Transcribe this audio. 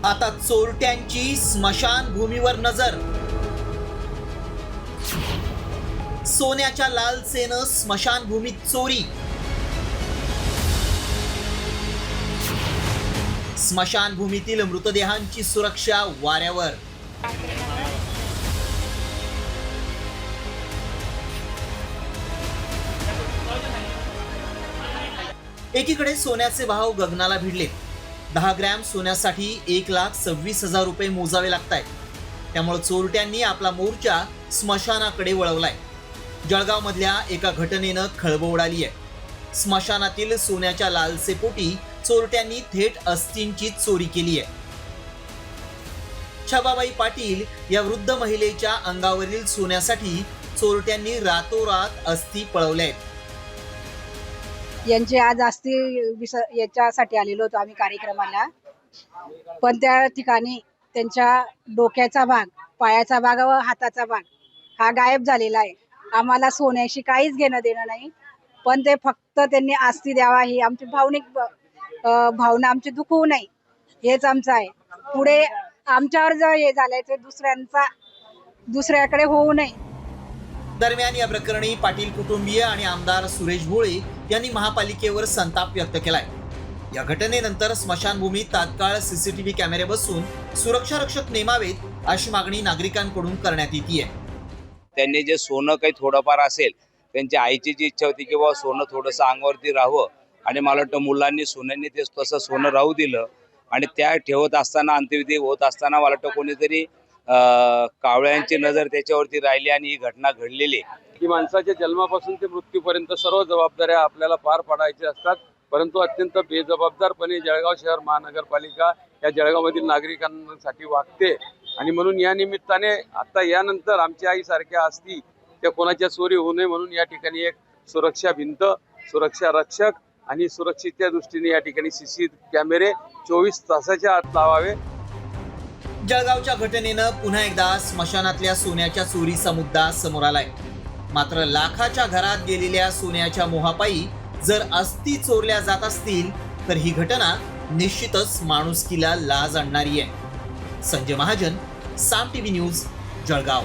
आता चोरट्यांची स्मशानभूमीवर नजर. सोन्याच्या लालसेनं स्मशानभूमीत चोरी. स्मशानभूमीतील मृतदेहांची सुरक्षा वाऱ्यावर. एकीकडे सोन्याचे भाव गगनाला भिडले. 10 ग्रॅम सोन्यासाठी 1,26,000 रुपये मोजावे लागतायत. त्यामुळे चोरट्यांनी आपला मोर्चा स्मशानाकडे वळवलाय. जळगाव मधल्या एका घटनेनं खळबळ उडाली आहे. स्मशानातील सोन्याच्या लालसेपोटी चोरट्यांनी थेट अस्थींची चोरी केली आहे. छबाबाई पाटील या वृद्ध महिलेच्या अंगावरील सोन्यासाठी चोरट्यांनी रातोरात अस्थी पळवल्या आहेत. यांचे आज याच्यासाठी आलेलो होतो आम्ही कार्यक्रमाला, पण त्या ठिकाणी त्यांच्या डोक्याचा भाग, पायाचा भाग व हाताचा भाग हा गायब झालेला आहे. आम्हाला सोन्याशी काहीच घेणं देणं नाही, पण ते फक्त त्यांनी आस्ती द्यावा ही आमची भावनिक भावना आमची दुखवू नये हेच आमचं आहे. पुढे आमच्यावर जर हे झालंय ते दुसऱ्याकडे होऊ नये. दरम्यान या प्रकरणी पाटील कुटुंबीय आणि आमदार सुरेश भोळे यांनी महापालिकेवर संताप व्यक्त केलाय. या घटनेनंतर स्मशानभूमीत तात्काळ सीसीटीव्ही कॅमेरे बसवून सुरक्षा रक्षक नेमावेत अशी मागणी नागरिकांकडून करण्यात येते. त्यांनी जे सोनं काही थोडंफार असेल, त्यांच्या आईची जी इच्छा होती की बाबा सोनं थोडंसं अंगावरती राहावं, आणि मला वाटतं मुलांनी सोन्यांनी ते तसं सोनं राहू दिलं. आणि त्या ठेवत असताना, अंत्यविधी होत असताना मला वाटतं कोणीतरी कावळ्यांची नजर त्याच्यावरती राहिली आणि ही घटना घडलेली. की माणसाच्या जन्मापासून ते मृत्यूपर्यंत सर्व जबाबदाऱ्या आपल्याला पार पाडायच्या असतात, परंतु अत्यंत बेजबाबदारपणे जळगाव शहर महानगरपालिका या जळगावमधील नागरिकांसाठी वागते. आणि म्हणून या निमित्ताने आता यानंतर आमच्या आईसारख्या अस्थी त्या कोणाच्या चोरी होऊ नये म्हणून या ठिकाणी एक सुरक्षा भिंत, सुरक्षा रक्षक आणि सुरक्षेच्या दृष्टीने या ठिकाणी सीसी कॅमेरे 24 तासाच्या आत लावावे. जळगावच्या घटनेनं पुन्हा एकदा स्मशानातल्या सोन्याच्या चोरीचा मुद्दा समोर आलाय. मात्र लाखाच्या घरात गेलेल्या सोन्याच्या मोहापायी जर अस्थी चोरल्या जात असतील तर ही घटना निश्चितच माणुसकीला लाज आणणारी आहे. संजय महाजन, साम टीव्ही न्यूज, जळगाव.